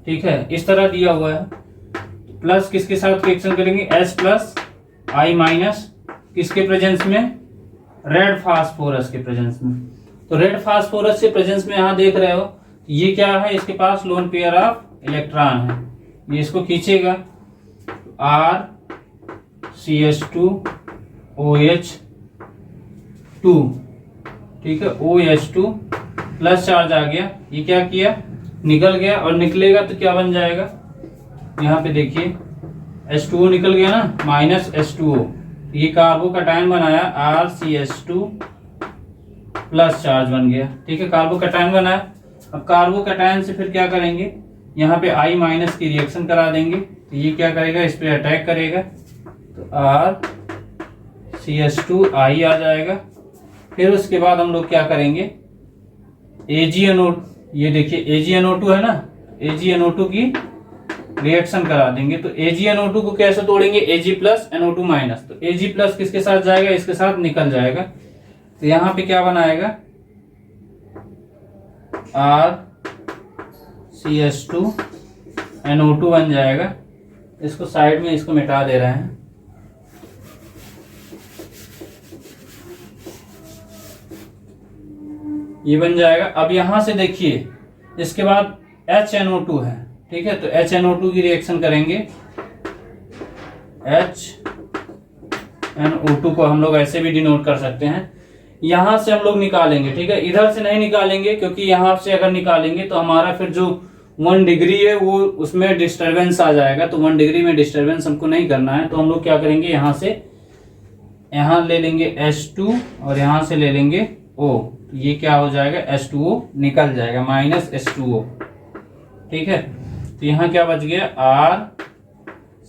ठीक है, इस तरह दिया हुआ है। प्लस किसके साथ रिएक्शन करेंगे, H प्लस I माइनस, किसके प्रेजेंस में, रेड फास्फोरस के प्रेजेंस में। तो रेड फास्फोरस के प्रेजेंस में यहाँ देख रहे हो ये क्या है, इसके पास लोन पेयर ऑफ इलेक्ट्रॉन है, ये इसको खींचेगा, RCH2OH2, ठीक है, OH2 प्लस चार्ज आ गया, ये क्या किया, निकल गया, और निकलेगा तो क्या बन जाएगा, यहाँ पे देखिए H2O निकल गया ना, माइनस H2O, ये कार्बोकैटायन बनाया RCH2 प्लस चार्ज बन गया, ठीक है, कार्बोकैटायन बनाया। अब कार्बोकैटायन से फिर क्या करेंगे, यहाँ पे I माइनस की रिएक्शन करा देंगे, तो ये क्या करेगा, इस पे अटैक करेगा, तो RCH2I आ जाएगा। फिर उसके बाद हम लोग क्या करेंगे, AgNO, ये देखिए AgNO2 है ना, AgNO2 की रिएक्शन करा देंगे। तो AgNO2 को कैसे तोड़ेंगे, Ag प्लस NO2 माइनस, तो Ag प्लस किसके साथ जाएगा, इसके साथ निकल जाएगा, तो यहाँ पे क्या बनाएगा, RCH2NO2 बन जाएगा। इसको साइड में, इसको मिटा दे रहे हैं, ये बन जाएगा। अब यहां से देखिए इसके बाद HNO2 है, ठीक है, तो HNO2 की रिएक्शन करेंगे, HNO2 को हम लोग ऐसे भी डिनोट कर सकते हैं, यहां से हम लोग निकालेंगे, ठीक है, इधर से नहीं निकालेंगे, क्योंकि यहां से अगर निकालेंगे तो हमारा फिर जो 1 डिग्री है वो उसमें डिस्टरबेंस आ जाएगा, तो 1 डिग्री में डिस्टरबेंस हमको नहीं करना है। तो हम लोग क्या करेंगे, यहां से यहां ले लेंगे H2 और यहां से ले लेंगे O, ये क्या हो जाएगा, H2O निकल जाएगा, माइनस H2O, ठीक है। तो यहाँ क्या बच गया,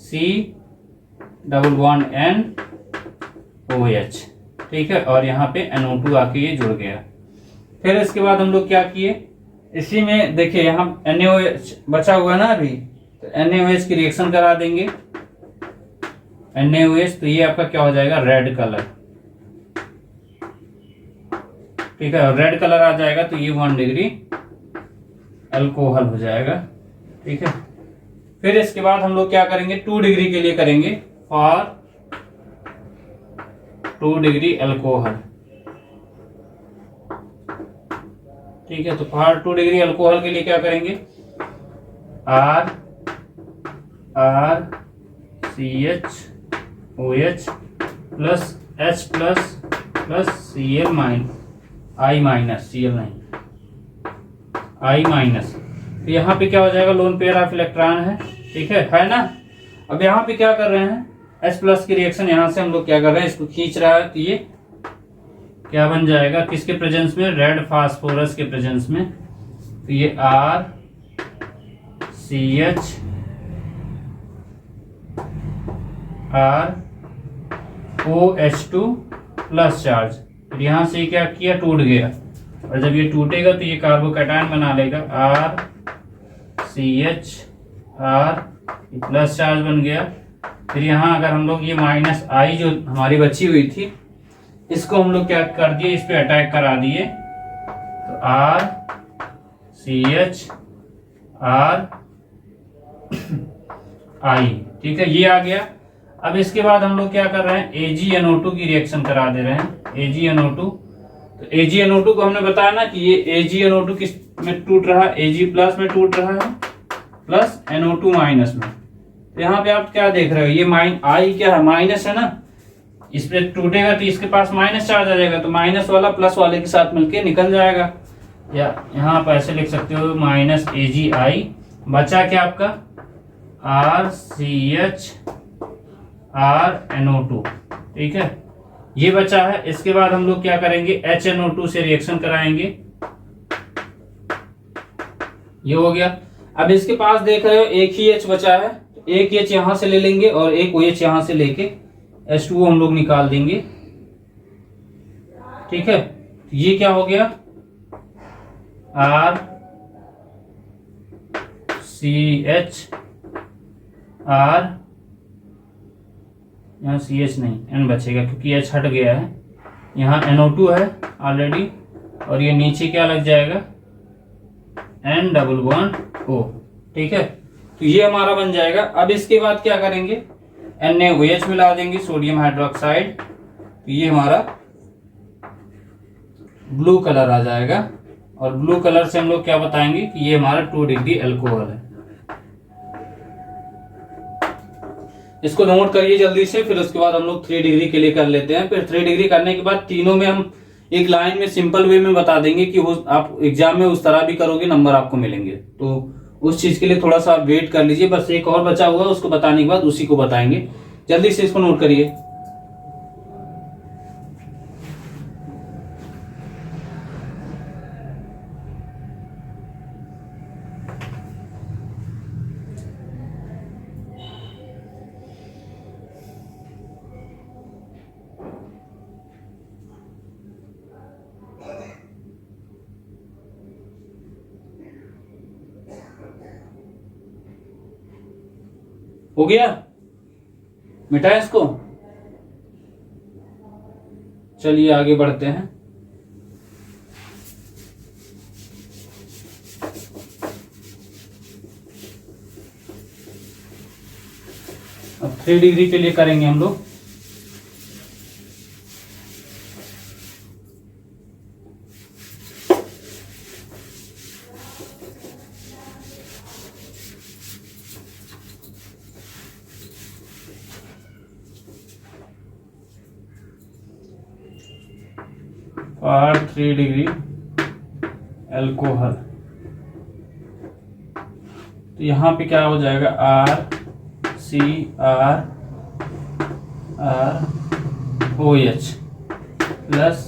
RC⋯NOH, ठीक है, और यहाँ पे NO2 आके ये जुड़ गया। फिर इसके बाद हम लोग क्या किए, इसी में देखिए यहाँ NaOH बचा हुआ ना अभी, तो NaOH की रिएक्शन करा देंगे, NaOH, तो ये आपका क्या हो जाएगा, रेड कलर, ठीक है, रेड कलर आ जाएगा, तो ये 1 डिग्री अल्कोहल हो जाएगा, ठीक है। फिर इसके बाद हम लोग क्या करेंगे, 2 डिग्री के लिए करेंगे, फॉर 2 डिग्री अल्कोहल, ठीक है। तो फॉर 2 डिग्री अल्कोहल के लिए क्या करेंगे, RCHOH plus H plus plus Cl minus, I minus, Cl नहीं, I माइनस, तो यहाँ पे क्या हो जाएगा, लोन पेयर ऑफ इलेक्ट्रॉन है, ठीक है ना। अब यहाँ पे क्या कर रहे हैं, H प्लस की रिएक्शन यहाँ से हम लोग क्या कर रहे हैं, इसको खींच रहा है, तो ये क्या बन जाएगा, किसके प्रेजेंस में, रेड फास्फोरस के प्रेजेंस में, तो ये RCHROH2 प्लस चार्ज, फिर यहाँ से क्या किया, टूट गया, और जब ये टूटेगा तो ये कार्बोकैटायन बना लेगा, RCHR प्लस चार्ज बन गया। फिर यहाँ अगर हम लोग ये माइनस I जो हमारी बची हुई थी, इसको हम लोग क्या कर दिए, इस पे अटैक करा दिए, तो RCHRI, ठीक है, ये आ गया। अब इसके बाद हम लोग क्या कर रहे हैं, AgNO2 की रिएक्शन करा दे रहे हैं, AgNO2। तो AgNO2 को हमने बताया ना कि ये AgNO2 किस में टूट रहा है, Ag प्लस में टूट रहा है प्लस NO2 माइनस में। तो यहाँ पे आप क्या देख रहे हो, ये आई क्या है, माइनस है ना, इस पे टूटेगा तो इसके पास माइनस चार्ज आ जाएगा, तो माइनस वाला प्लस वाले के साथ मिलके निकल जाएगा। या यहाँ आप ऐसे लिख सकते हो माइनस AgI, बचा क्या आपका RCH RNO2, ठीक है, ये बचा है। इसके बाद हम लोग क्या करेंगे, HNO2 से रिएक्शन कराएंगे, ये हो गया। अब इसके पास देख रहे हो एक ही H बचा है, एक H यहां से ले लेंगे और एक OH यहां से लेके H2O हम लोग निकाल देंगे, ठीक है। ये क्या हो गया, RCH R, यहाँ CH नहीं, N बचेगा क्योंकि H हट गया है, यहाँ NO2 है ऑलरेडी, और ये नीचे क्या लग जाएगा N डबल बॉन्ड O, ठीक है। तो ये हमारा बन जाएगा। अब इसके बाद क्या करेंगे, NaOH मिला देंगे, सोडियम हाइड्रोक्साइड, तो ये हमारा ब्लू कलर आ जाएगा। और ब्लू कलर से हम लोग क्या बताएंगे कि ये हमारा 2 डिग्री अल्कोहल है। इसको नोट करिए जल्दी से, फिर उसके बाद हम लोग 3 डिग्री के लिए कर लेते हैं। फिर 3 डिग्री करने के बाद तीनों में हम एक लाइन में सिंपल वे में बता देंगे कि आप एग्जाम में उस तरह भी करोगे, नंबर आपको मिलेंगे। तो उस चीज के लिए थोड़ा सा वेट कर लीजिए, बस एक और बचा हुआ, उसको बताने के बाद उसी को बताएंगे। जल्दी से इसको नोट करिए। हो गया, मिटाए इसको, चलिए आगे बढ़ते हैं। अब 3 डिग्री के लिए करेंगे हम लोग। और 3 डिग्री अल्कोहल, तो यहाँ पे क्या हो जाएगा, RCROH plus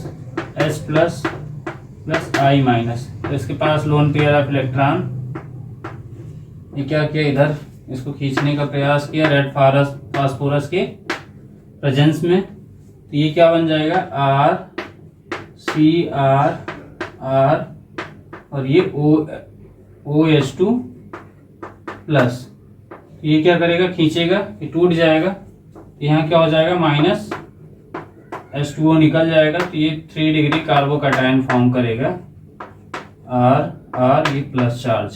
H plus plus I minus. तो इसके पास लोन पेयर ऑफ इलेक्ट्रॉन, ये क्या किया, इधर इसको खींचने का प्रयास किया रेड फास्फोरस के प्रेजेंस में। तो ये क्या बन जाएगा, RCR और ये OH2 प्लस। ये क्या करेगा, खींचेगा, ये टूट जाएगा, तो यहाँ क्या हो जाएगा, माइनस H2O निकल जाएगा। तो ये 3 डिग्री कार्बोकैटायन फॉर्म करेगा, R ये प्लस चार्ज।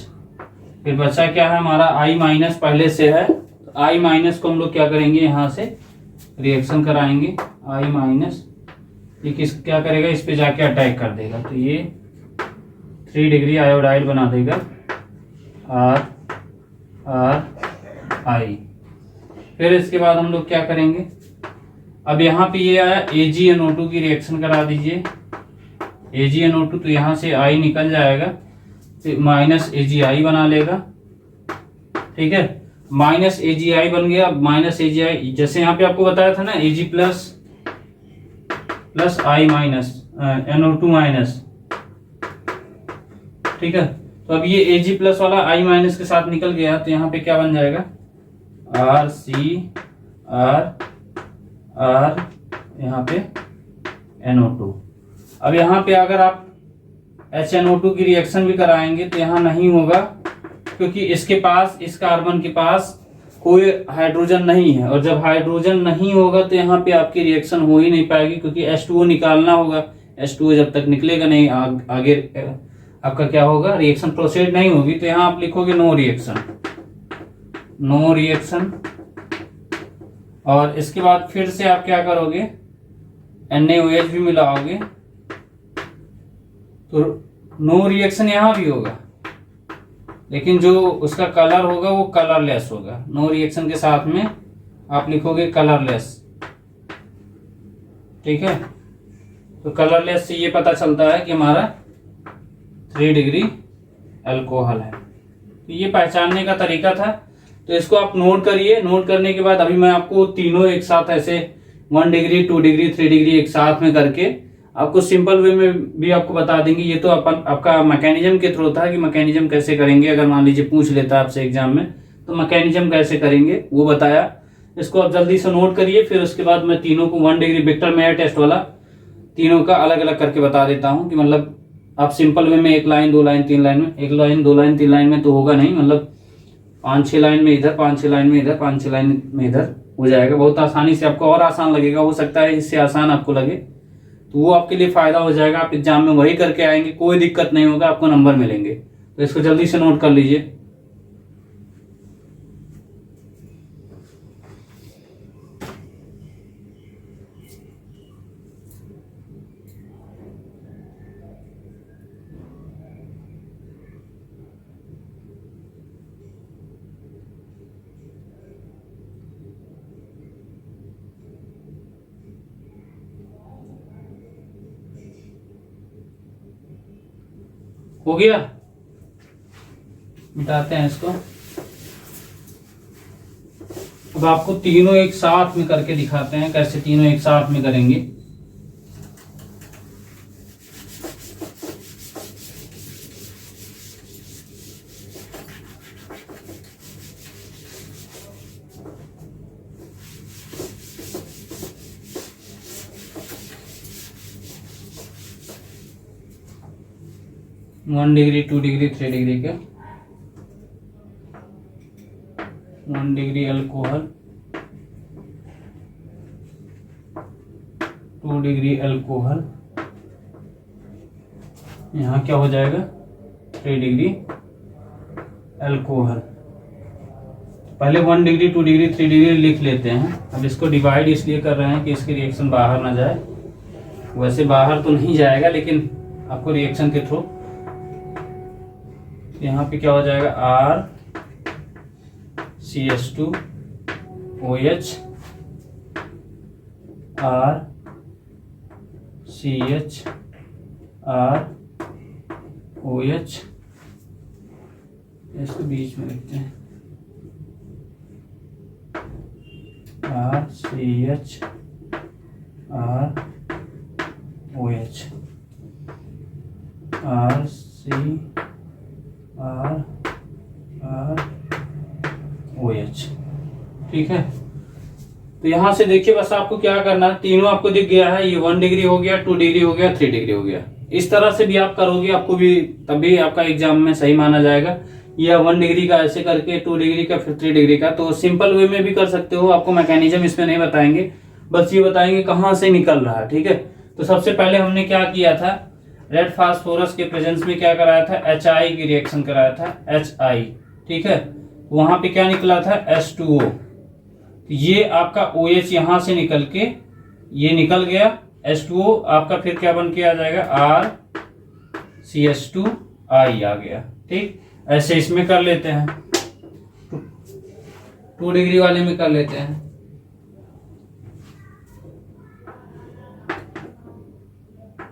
फिर बचा क्या है हमारा, I माइनस पहले से है, तो I माइनस को हम लोग क्या करेंगे, यहाँ से रिएक्शन कराएंगे। I माइनस ये क्या करेगा, इस पे जाके अटैक कर देगा, तो ये 3 डिग्री आयोडाइड बना देगा, RI। फिर इसके बाद हम लोग क्या करेंगे, अब यहाँ पे ये आया AgNO2 की रिएक्शन करा दीजिए, AgNO2, तो यहाँ से I निकल जाएगा, तो माइनस AgI बना लेगा, ठीक है। माइनस AgI बन गया। माइनस AgI जैसे यहाँ पे आपको बताया था ना, Ag plus plus I minus NO2 minus, ठीक है। तो अब ये Ag प्लस वाला I माइनस के साथ निकल गया, तो यहाँ पे क्या बन जाएगा, RCR यहाँ पे NO2। अब यहाँ पे अगर आप HNO2 की रिएक्शन भी कराएंगे तो यहाँ नहीं होगा, क्योंकि इसके पास, इस कार्बन के पास कोई हाइड्रोजन नहीं है, और जब हाइड्रोजन नहीं होगा तो यहाँ पे आपकी रिएक्शन हो ही नहीं पाएगी, क्योंकि H2O निकालना होगा। H2O जब तक निकलेगा नहीं, आगे आपका क्या होगा, रिएक्शन प्रोसीड नहीं होगी। तो यहाँ आप लिखोगे नो रिएक्शन, नो रिएक्शन। और इसके बाद फिर से आप क्या करोगे, NaOH भी मिलाओगे तो नो रिएक्शन यहाँ भी होगा, लेकिन जो उसका कलर होगा वो कलरलेस होगा। नो रिएक्शन के साथ में आप लिखोगे कलरलेस, ठीक है। तो कलरलेस से ये पता चलता है कि हमारा 3 डिग्री अल्कोहल है। तो ये पहचानने का तरीका था, तो इसको आप नोट करिए। नोट करने के बाद अभी मैं आपको तीनों एक साथ ऐसे 1 डिग्री 2 डिग्री 3 डिग्री एक साथ में करके आपको सिंपल वे में भी आपको बता देंगे। ये तो आपका मैकेनिज्म के थ्रू था कि मैकेनिज्म कैसे करेंगे, अगर मान लीजिए पूछ लेता आपसे एग्जाम में तो मैकेनिज्म कैसे करेंगे वो बताया। इसको आप जल्दी से नोट करिए, फिर उसके बाद मैं तीनों को 1 डिग्री विक्टर मेयर टेस्ट वाला तीनों का अलग अलग करके बता देता हूँ कि मतलब आप सिंपल वे में 1 लाइन 2 लाइन 3 लाइन में, 1 लाइन 2 लाइन 3 लाइन में तो होगा नहीं, मतलब 5-6 लाइन में इधर, 5-6 लाइन में इधर, 5-6 लाइन में इधर हो जाएगा। बहुत आसानी से, आपको और आसान लगेगा, हो सकता है इससे आसान आपको लगे, तो वो आपके लिए फायदा हो जाएगा। आप एग्जाम में वही करके आएंगे, कोई दिक्कत नहीं होगा, आपको नंबर मिलेंगे। तो इसको जल्दी से नोट कर लीजिए। हो गया, मिटाते हैं इसको। अब आपको तीनों एक साथ में करके दिखाते हैं, कैसे तीनों एक साथ में करेंगे। वन डिग्री 2 डिग्री 3 डिग्री के 1 डिग्री अल्कोहल, 2 डिग्री अल्कोहल, यहाँ क्या हो जाएगा 3 डिग्री अल्कोहल। पहले 1 डिग्री 2 डिग्री 3 डिग्री लिख लेते हैं। अब इसको डिवाइड इसलिए कर रहे हैं कि इसकी रिएक्शन बाहर ना जाए, वैसे बाहर तो नहीं जाएगा लेकिन आपको रिएक्शन के थ्रू यहाँ पे क्या हो जाएगा RCH2 OH, RCH OH, इसको बीच में लिखते हैं RCH OH, RCOH, ठीक है। तो यहां से देखिए, बस आपको क्या करना है, तीनों आपको दिख गया है। ये 1 डिग्री हो गया, 2 डिग्री हो गया, 3 डिग्री हो गया। इस तरह से भी आप करोगे, आपको भी तभी आपका एग्जाम में सही माना जाएगा। या 1 डिग्री का ऐसे करके, 2 डिग्री का, फिर 3 डिग्री का। तो सिंपल वे में भी कर सकते हो। आपको मैकेनिज्म इसमें नहीं बताएंगे, बस ये बताएंगे कहाँ से निकल रहा है, ठीक है। तो सबसे पहले हमने क्या किया था, रेड फास्फोरस के प्रेजेंस में क्या कराया था, HI की रिएक्शन कराया था, HI, ठीक है। वहां पे क्या निकला था H2O। ये आपका OH यहां से निकल के ये निकल गया, H2O आपका फिर क्या बन के आ जाएगा RCH2I आ गया, ठीक। ऐसे इसमें कर लेते हैं, 2 डिग्री वाले में कर लेते हैं।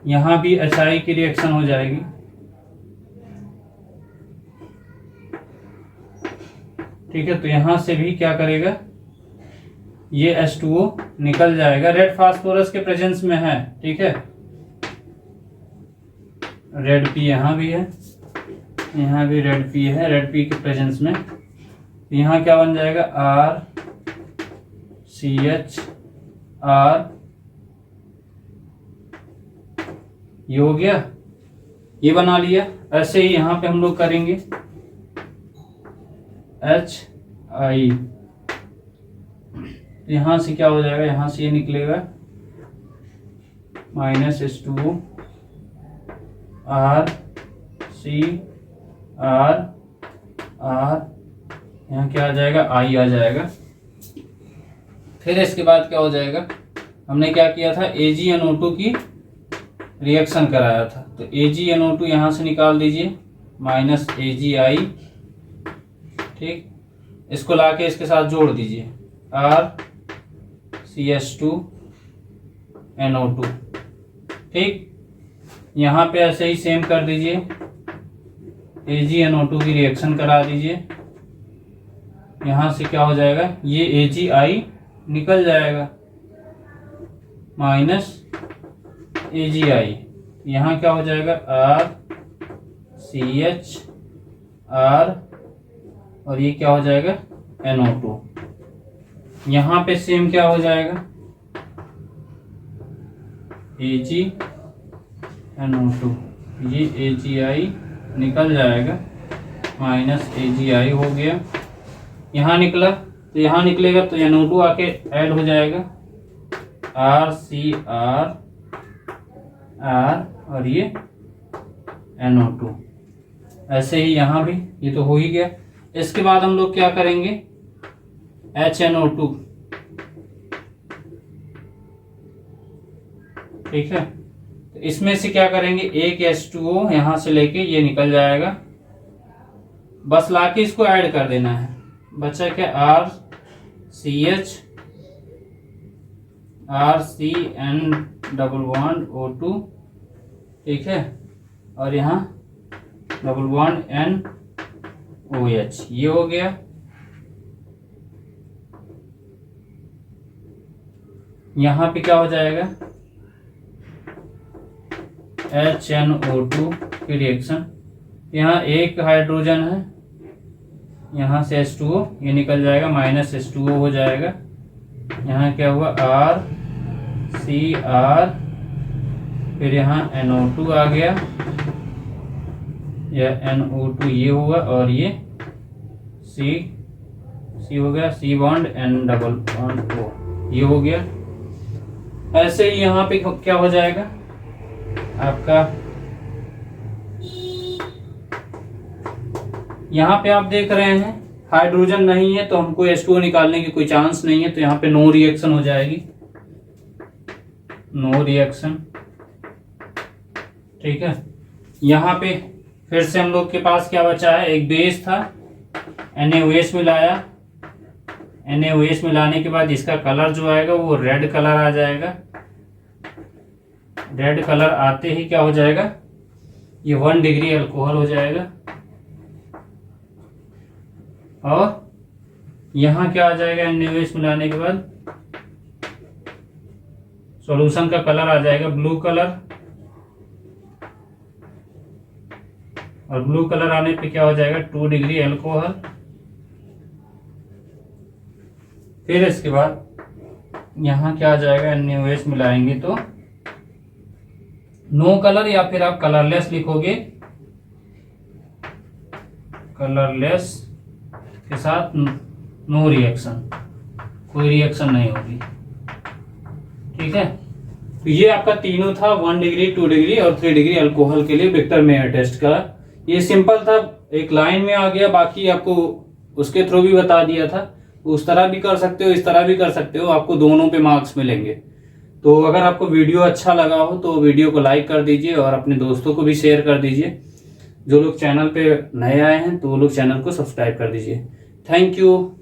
यहां भी HI की रिएक्शन हो जाएगी, ठीक है। तो यहां से भी क्या करेगा, ये H2O निकल जाएगा, रेड फास्फोरस के प्रेजेंस में है, ठीक है। रेड पी यहां भी है, यहां भी रेड पी है, रेड पी के प्रेजेंस में। यहां क्या बन जाएगा RCHR, ये हो गया, ये बना लिया। ऐसे ही यहां पे हम लोग करेंगे HI, यहां से क्या हो जाएगा, यहां से ये निकलेगा -H2O RCR, यहाँ क्या आ जाएगा I आ जाएगा। फिर इसके बाद क्या हो जाएगा, हमने क्या किया था, AgNO2 की रिएक्शन कराया था, तो AgNO2 यहाँ से निकाल दीजिए माइनस AgI, ठीक, इसको लाके इसके साथ जोड़ दीजिए RCH2NO2, ठीक। यहाँ पे ऐसे ही सेम कर दीजिए, AgNO2 की रिएक्शन करा दीजिए, यहाँ से क्या हो जाएगा, ये AgI निकल जाएगा माइनस AgI, यहाँ क्या हो जाएगा RCHR और ये क्या हो जाएगा NO2। यहाँ पे सेम क्या हो जाएगा, AgNO2, ये AgI निकल जाएगा माइनस AgI हो गया, यहाँ निकला तो यहाँ निकलेगा तो NO2 आके ऐड हो जाएगा RCR और ये NO2। ऐसे ही यहाँ भी ये तो हो ही गया। इसके बाद हम लोग क्या करेंगे, HNO2, ठीक है, तो इसमें से क्या करेंगे, एक H2O यहाँ से लेके ये निकल जाएगा, बस लाके इसको ऐड कर देना है, बचा क्या RCN_O2, ठीक है, और यहाँ NOH, ये हो गया। यहाँ पे क्या हो जाएगा, HNO2 की रिएक्शन, यहाँ एक हाइड्रोजन है, यहाँ से H2O ये निकल जाएगा माइनस H2O हो जाएगा, यहाँ क्या हुआ RCR, फिर यहाँ NO2 आ गया, यह NO2 ये हुआ और ये C हो गया, C बॉन्ड N_O, ये हो गया। ऐसे ही यहाँ पे क्या हो जाएगा आपका, यहाँ पे आप देख रहे हैं हाइड्रोजन नहीं है तो हमको H2O निकालने की कोई चांस नहीं है, तो यहाँ पे नो रिएक्शन हो जाएगी, नो रिएक्शन, ठीक है। यहाँ पे फिर से हम लोग के पास क्या बचा है, एक बेस था, NaOH मिलाया, NaOH मिलाने के बाद इसका कलर जो आएगा वो रेड कलर आ जाएगा, रेड कलर आते ही क्या हो जाएगा, ये 1 डिग्री अल्कोहल हो जाएगा, और यहाँ क्या आ जाएगा, NaOH मिलाने के बाद सॉल्यूशन का कलर आ जाएगा ब्लू कलर, और ब्लू कलर आने पे क्या हो जाएगा 2 डिग्री अल्कोहल। फिर इसके बाद यहाँ क्या आ जाएगा, NaOH मिलाएंगे तो नो कलर, या फिर आप कलरलेस लिखोगे, कलरलेस के साथ नो रिएक्शन, कोई रिएक्शन नहीं होगी, ठीक है। तो ये आपका तीनों था, 1 डिग्री, 2 डिग्री और 3 डिग्री अल्कोहल के लिए विक्टर मेयर टेस्ट का। ये सिंपल था, एक लाइन में आ गया, बाकी आपको उसके थ्रू भी बता दिया था, उस तरह भी कर सकते हो, इस तरह भी कर सकते हो, आपको दोनों पे मार्क्स मिलेंगे। तो अगर आपको वीडियो अच्छा लगा हो तो वीडियो को लाइक कर दीजिए और अपने दोस्तों को भी शेयर कर दीजिए। जो लोग चैनल पे नए आए हैं तो वो लोग चैनल को सब्सक्राइब कर दीजिए। Thank you.